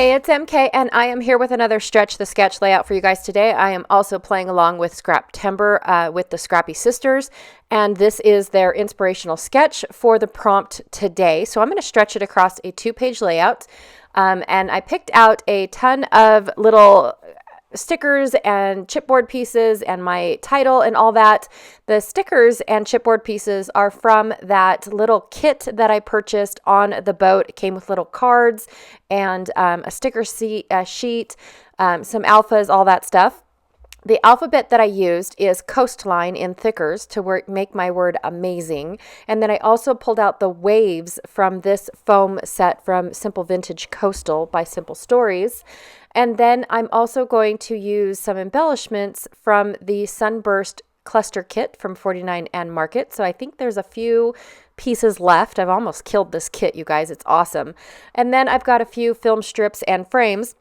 Hey, it's MK, and I am here with another Stretch the Sketch layout for you guys today. I am also playing along with Scraptember with the Scrappy Sisters, and this is their inspirational sketch for the prompt today. So I'm going to stretch it across a 2-page layout, and I picked out a ton of little stickers and chipboard pieces and my title and all that. The stickers and chipboard pieces are from that little kit that I purchased on the boat. It came with little cards and a sticker sheet, some alphas, all that stuff. The alphabet that I used is coastline in thickers to make my word amazing. And then I also pulled out the waves from this foam set from Simple Vintage Coastal by Simple Stories. And then I'm also going to use some embellishments from the Sunburst Cluster Kit from 49 and Market. So I think there's a few pieces left. I've almost killed this kit, you guys. It's awesome. And then I've got a few film strips and frames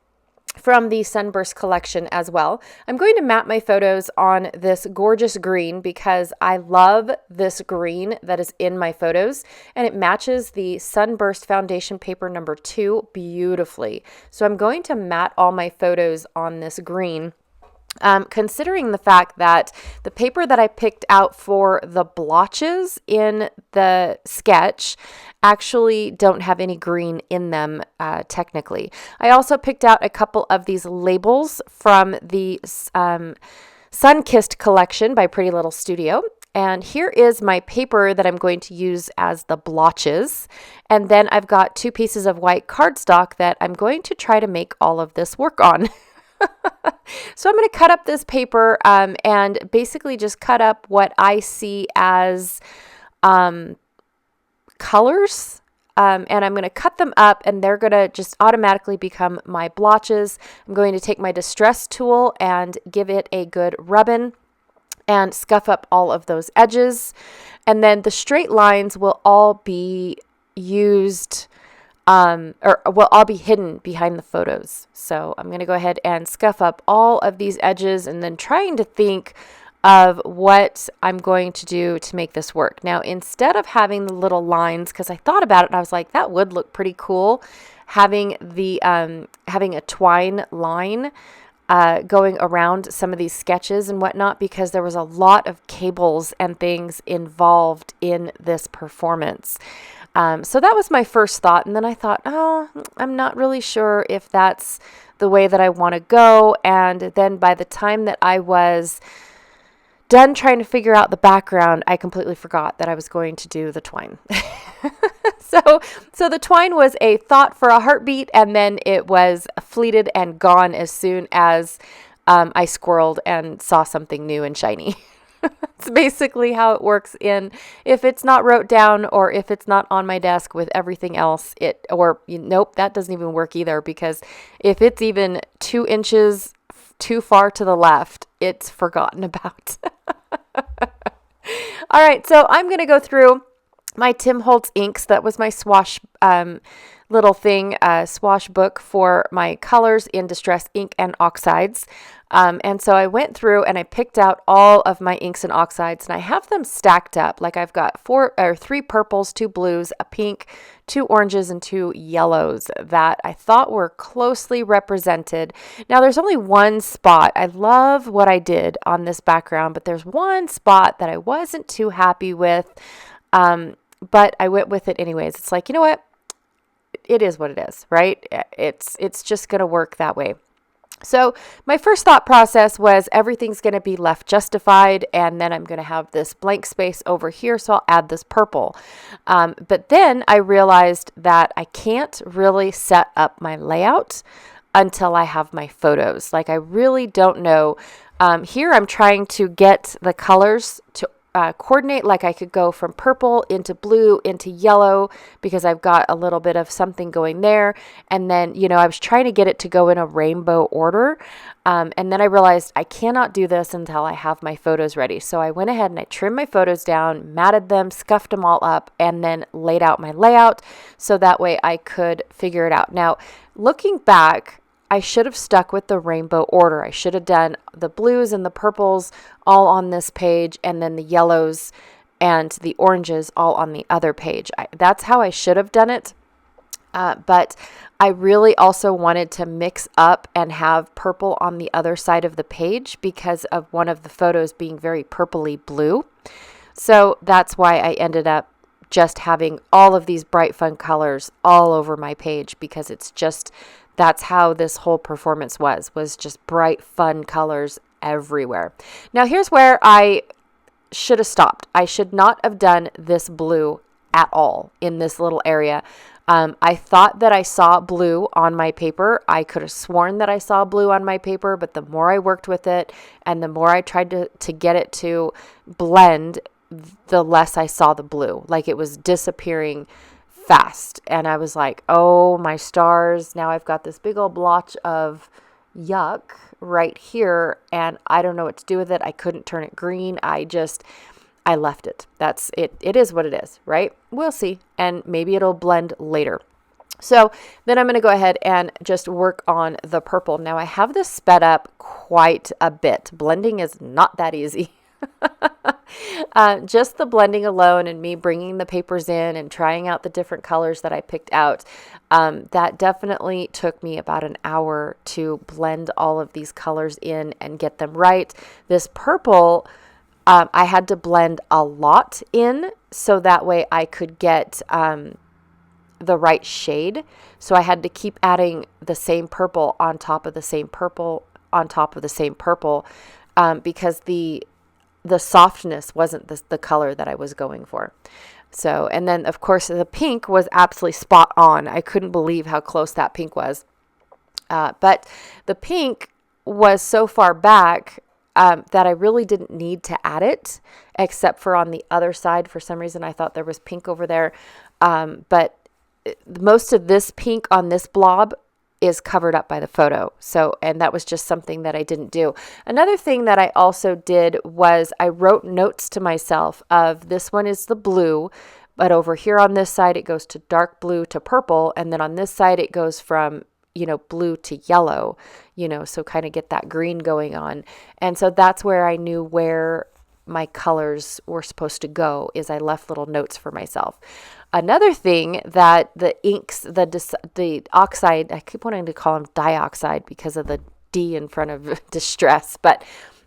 from the Sunburst collection as well. I'm going to map my photos on this gorgeous green because I love this green that is in my photos, and it matches the Sunburst foundation paper number 2 beautifully. So I'm going to mat all my photos on this green. Considering the fact that the paper that I picked out for the blotches in the sketch actually don't have any green in them technically. I also picked out a couple of these labels from the Sun-Kissed collection by Pretty Little Studio. And here is my paper that I'm going to use as the blotches. And then I've got 2 pieces of white cardstock that I'm going to try to make all of this work on. So I'm going to cut up this paper and basically just cut up what I see as colors. And I'm going to cut them up and they're going to just automatically become my blotches. I'm going to take my distress tool and give it a good rubbing and scuff up all of those edges. And then the straight lines will all be used or will all be hidden behind the photos. So I'm going to go ahead and scuff up all of these edges and then trying to think of what I'm going to do to make this work. Now, instead of having the little lines, because I thought about it and I was like, that would look pretty cool, having the having a twine line going around some of these sketches and whatnot, because there was a lot of cables and things involved in this performance. So that was my first thought. And then I thought, oh, I'm not really sure if that's the way that I want to go. And then by the time that I was done trying to figure out the background, I completely forgot that I was going to do the twine. So the twine was a thought for a heartbeat, and then it was fleeted and gone as soon as I squirreled and saw something new and shiny. It's basically how it works if it's not wrote down or if it's not on my desk with everything else, nope, that doesn't even work either, because if it's even 2 inches too far to the left, it's forgotten about. All right, so I'm going to go through my Tim Holtz inks. That was my swash little thing, swash book for my colors in Distress Ink and Oxides. And so I went through and I picked out all of my inks and oxides, and I have them stacked up. Like I've got 3 purples, 2 blues, a pink, 2 oranges, and 2 yellows that I thought were closely represented. Now there's only one spot. I love what I did on this background, but there's one spot that I wasn't too happy with. But I went with it anyways. It's like, you know what? It is what it is, right? It's just going to work that way. So my first thought process was everything's going to be left justified, and then I'm going to have this blank space over here, so I'll add this purple. But then I realized that I can't really set up my layout until I have my photos. Like, I really don't know. Here I'm trying to get the colors to coordinate. Like I could go from purple into blue into yellow because I've got a little bit of something going there. And then, I was trying to get it to go in a rainbow order. And then I realized I cannot do this until I have my photos ready. So I went ahead and I trimmed my photos down, matted them, scuffed them all up, and then laid out my layout so that way I could figure it out. Now, looking back, I should have stuck with the rainbow order. I should have done the blues and the purples all on this page, and then the yellows and the oranges all on the other page. That's how I should have done it. But I really also wanted to mix up and have purple on the other side of the page because of one of the photos being very purpley blue. So that's why I ended up just having all of these bright, fun colors all over my page, because that's how this whole performance was just bright, fun colors everywhere. Now here's where I should have stopped. I should not have done this blue at all in this little area. I thought that I saw blue on my paper. I could have sworn that I saw blue on my paper, but the more I worked with it and the more I tried to get it to blend, the less I saw the blue. Like, it was disappearing fast. And I was like, oh my stars, now I've got this big old blotch of yuck right here, and I don't know what to do with it. I couldn't turn it green. I left it. That's it. It is what it is, right? We'll see. And maybe it'll blend later. So then I'm going to go ahead and just work on the purple. Now I have this sped up quite a bit. Blending is not that easy. Just the blending alone and me bringing the papers in and trying out the different colors that I picked out, that definitely took me about an hour to blend all of these colors in and get them right. This purple, I had to blend a lot in so that way I could get the right shade. So I had to keep adding the same purple on top of the same purple on top of the same purple, because the softness wasn't the color that I was going for. So, and then of course the pink was absolutely spot on. I couldn't believe how close that pink was. But the pink was so far back that I really didn't need to add it, except for on the other side. For some reason, I thought there was pink over there. But most of this pink on this blob is covered up by the photo. So, and that was just something that I didn't do. Another thing that I also did was I wrote notes to myself of, this one is the blue, but over here on this side, it goes to dark blue to purple. And then on this side, it goes from, blue to yellow, so kind of get that green going on. And so that's where I knew where my colors were supposed to go, is I left little notes for myself. Another thing that the inks, the oxide, I keep wanting to call them dioxide because of the D in front of distress, but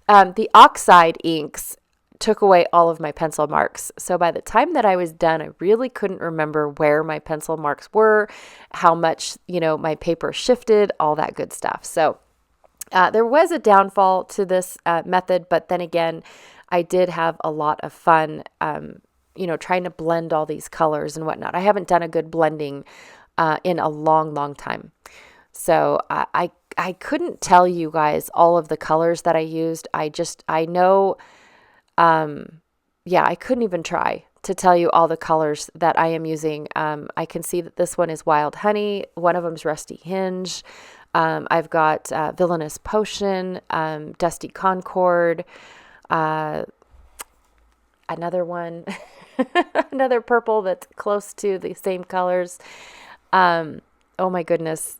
the oxide inks took away all of my pencil marks. So by the time that I was done, I really couldn't remember where my pencil marks were, how much, my paper shifted, all that good stuff. So there was a downfall to this method, but then again, I did have a lot of fun, trying to blend all these colors and whatnot. I haven't done a good blending in a long, long time. So I couldn't tell you guys all of the colors that I used. I know, I couldn't even try to tell you all the colors that I am using. I can see that this one is Wild Honey. One of them is Rusty Hinge. I've got Villainous Potion, Dusty Concord, another one, another purple that's close to the same colors. Oh my goodness.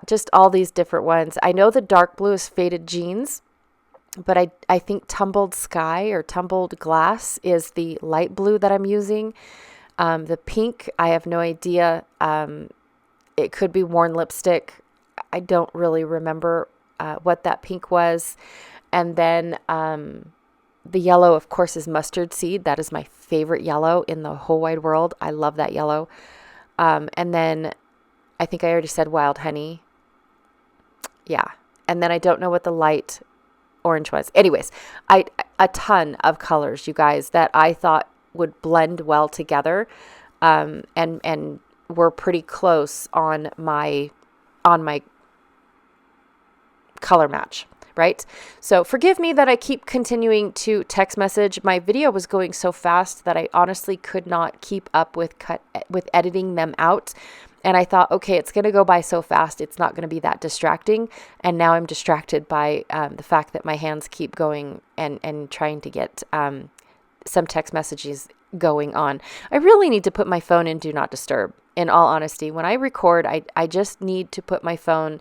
Just all these different ones. I know the dark blue is Faded Jeans, but I think Tumbled Sky or Tumbled Glass is the light blue that I'm using. The pink, I have no idea. It could be Worn Lipstick. I don't really remember what that pink was. And then the yellow, of course, is Mustard Seed. That is my favorite yellow in the whole wide world. I love that yellow. And then I think I already said Wild Honey. Yeah. And then I don't know what the light orange was. Anyways, a ton of colors, you guys, that I thought would blend well together, and were pretty close on my color match, right? So forgive me that I keep continuing to text message. My video was going so fast that I honestly could not keep up with editing them out. And I thought, okay, it's going to go by so fast, it's not going to be that distracting. And now I'm distracted by the fact that my hands keep going and trying to get some text messages going on. I really need to put my phone in Do Not Disturb, in all honesty. When I record, I just need to put my phone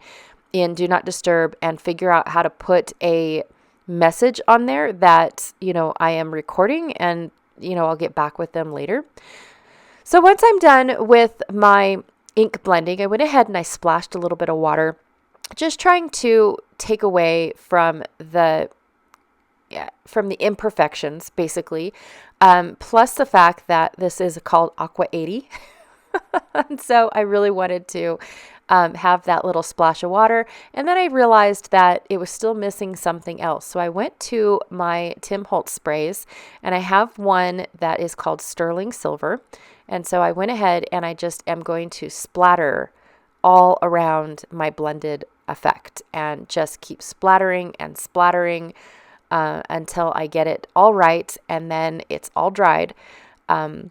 in Do Not Disturb and figure out how to put a message on there that, I am recording, and, I'll get back with them later. So once I'm done with my ink blending, I went ahead and I splashed a little bit of water, just trying to take away from the imperfections, basically. Plus the fact that this is called Aqua 80. And so I really wanted to have that little splash of water. And then I realized that it was still missing something else. So I went to my Tim Holtz sprays, and I have one that is called Sterling Silver. And so I went ahead and I just am going to splatter all around my blended effect and just keep splattering and splattering until I get it all right, and then it's all dried. And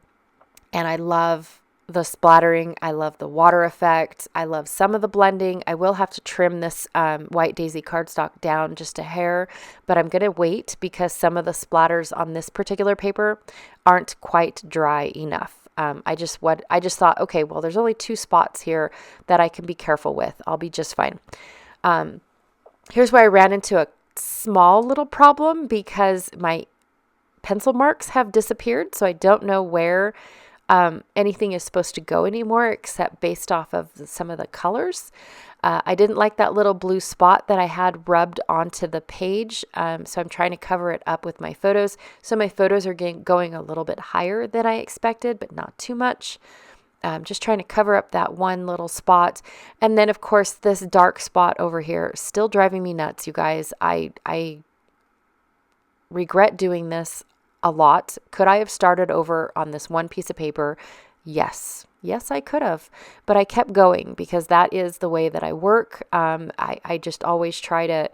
I love the splattering. I love the water effect. I love some of the blending. I will have to trim this White Daisy cardstock down just a hair, but I'm going to wait because some of the splatters on this particular paper aren't quite dry enough. I just thought, okay, well, there's only 2 spots here that I can be careful with. I'll be just fine. Here's where I ran into a small little problem because my pencil marks have disappeared. So I don't know where anything is supposed to go anymore except based off of some of the colors. I didn't like that little blue spot that I had rubbed onto the page. So I'm trying to cover it up with my photos. So my photos are going a little bit higher than I expected, but not too much. Just trying to cover up that one little spot. And then, of course, this dark spot over here, still driving me nuts, you guys. I regret doing this a lot. Could I have started over on this one piece of paper? Yes. Yes, I could have. But I kept going because that is the way that I work. I just always try to,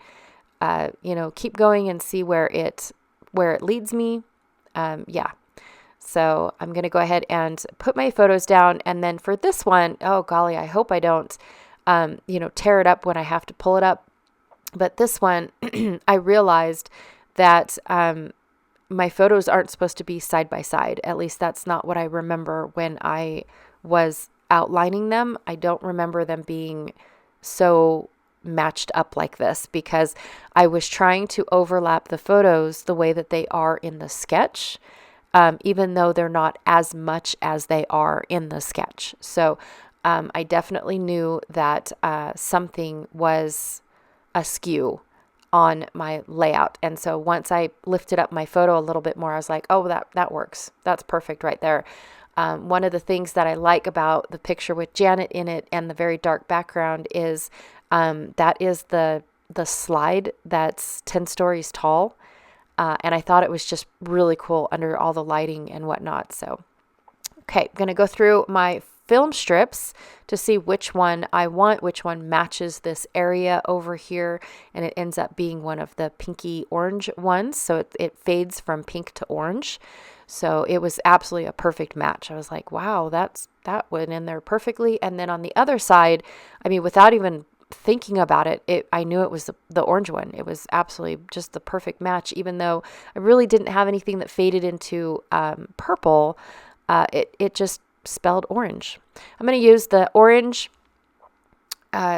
keep going and see where it leads me. Yeah. So I'm going to go ahead and put my photos down. And then for this one, oh golly, I hope I don't, tear it up when I have to pull it up. But this one, I realized that my photos aren't supposed to be side by side. At least that's not what I remember when I was outlining them. I don't remember them being so matched up like this because I was trying to overlap the photos the way that they are in the sketch. Even though they're not as much as they are in the sketch. So I definitely knew that something was askew on my layout. And so once I lifted up my photo a little bit more, I was like, oh, that works. That's perfect right there. One of the things that I like about the picture with Janet in it and the very dark background is that is the slide that's 10 stories tall. And I thought it was just really cool under all the lighting and whatnot. So, okay, I'm going to go through my film strips to see which one I want, which one matches this area over here. And it ends up being one of the pinky orange ones. So it fades from pink to orange. So it was absolutely a perfect match. I was like, wow, that went in there perfectly. And then on the other side, I mean, without even thinking about it, I knew it was the orange one. It was absolutely just the perfect match, even though I really didn't have anything that faded into purple. It just spelled orange. I'm going to use the orange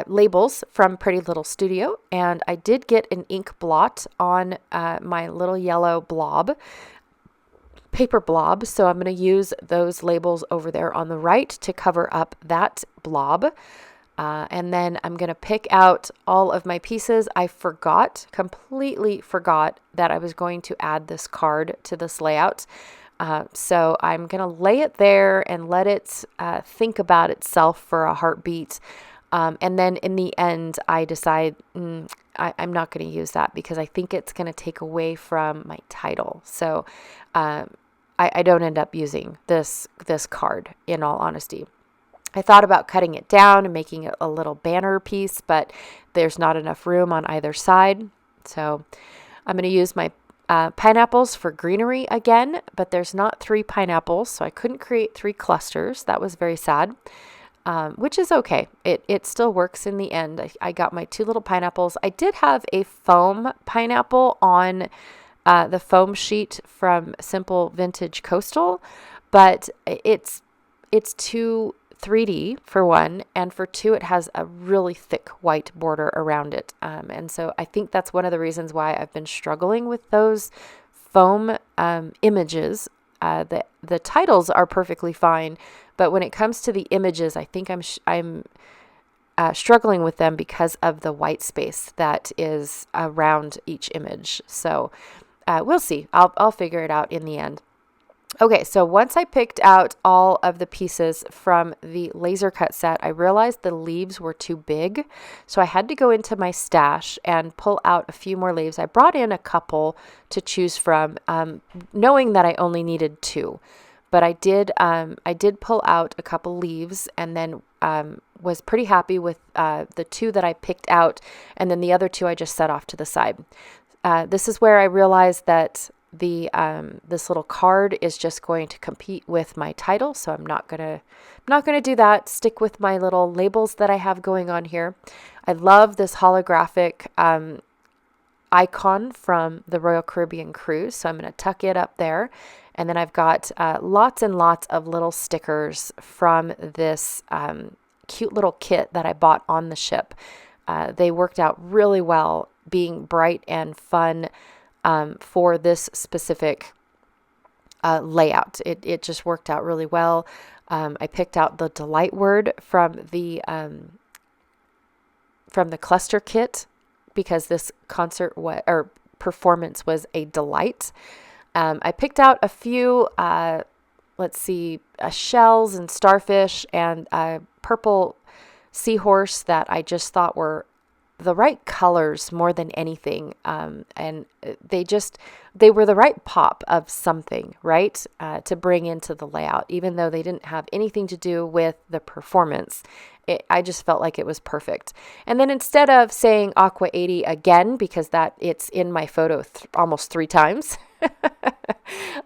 labels from Pretty Little Studio, and I did get an ink blot on my little yellow paper blob, so I'm going to use those labels over there on the right to cover up that blob. And then I'm going to pick out all of my pieces. I completely forgot that I was going to add this card to this layout. So I'm going to lay it there and let it think about itself for a heartbeat. And then in the end, I decide I'm not going to use that because I think it's going to take away from my title. So I don't end up using this card, in all honesty. I thought about cutting it down and making it a little banner piece, but there's not enough room on either side. So I'm going to use my pineapples for greenery again, but there's not 3 pineapples, so I couldn't create 3 clusters. That was very sad, which is okay. It still works in the end. I got my 2 little pineapples. I did have a foam pineapple on the foam sheet from Simple Vintage Coastal, but it's too 3D for one, and for 2, it has a really thick white border around it. And so I think that's one of the reasons why I've been struggling with those foam images. The titles are perfectly fine, But when it comes to the images, I think I'm struggling with them because of the white space that is around each image. So we'll see. I'll figure it out in the end. Okay, so once I picked out all of the pieces from the laser cut set, I realized the leaves were too big. So I had to go into my stash and pull out a few more leaves. I brought in a couple to choose from, knowing that I only needed 2. But I did pull out a couple leaves, and then was pretty happy with the 2 that I picked out, and then the other 2 I just set off to the side. This is where I realized that this little card is just going to compete with my title, so I'm not gonna do that. Stick with my little labels that I have going on here. I love this holographic icon from the Royal Caribbean Cruise, so I'm going to tuck it up there. And then I've got lots and lots of little stickers from this cute little kit that I bought on the ship. They worked out really well, being bright and fun for this specific layout. It just worked out really well. I picked out the delight word from the cluster kit because this concert or performance was a delight. I picked out a few, shells and starfish and a purple seahorse that I just thought were the right colors more than anything. And they were the right pop of something, right? To bring into the layout, even though they didn't have anything to do with the performance. I just felt like it was perfect. And then instead of saying Aqua 80 again, because it's in my photo almost 3 times,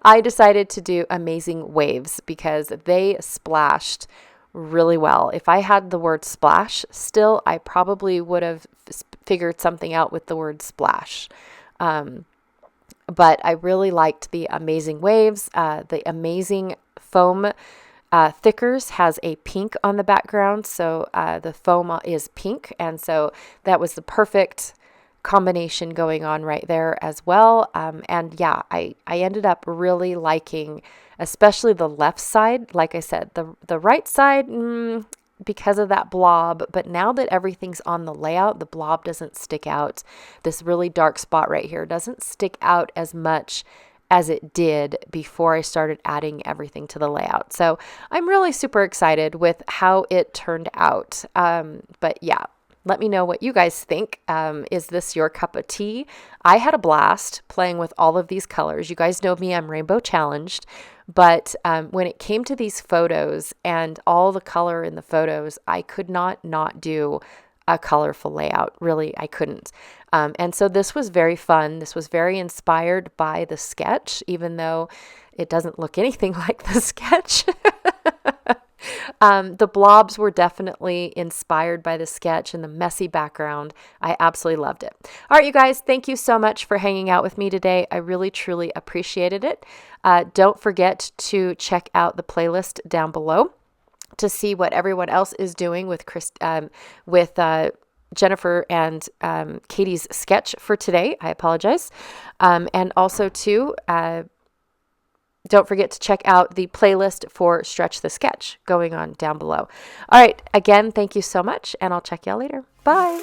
I decided to do Amazing Waves because they splashed really well. If I had the word splash still, I probably would have figured something out with the word splash. But I really liked the Amazing Waves. The Amazing Foam Thickers has a pink on the background, so the foam is pink, and so that was the perfect combination going on right there as well. And yeah, I ended up really liking especially the left side. Like I said, the right side, because of that blob, but now that everything's on the layout, the blob doesn't stick out. This really dark spot right here doesn't stick out as much as it did before I started adding everything to the layout. So I'm really super excited with how it turned out. But yeah, let me know what you guys think. Is this your cup of tea? I had a blast playing with all of these colors. You guys know me, I'm rainbow challenged. But when it came to these photos and all the color in the photos, I could not do a colorful layout. Really, I couldn't. And so this was very fun. This was very inspired by the sketch, even though it doesn't look anything like the sketch. The blobs were definitely inspired by the sketch and the messy background. I absolutely loved it. All right, you guys, thank you so much for hanging out with me today. I really, truly appreciated it. Don't forget to check out the playlist down below to see what everyone else is doing with Jennifer and Katie's sketch for today. I apologize. And also, too, don't forget to check out the playlist for Stretch the Sketch going on down below. All right. Again, thank you so much, and I'll check y'all later. Bye.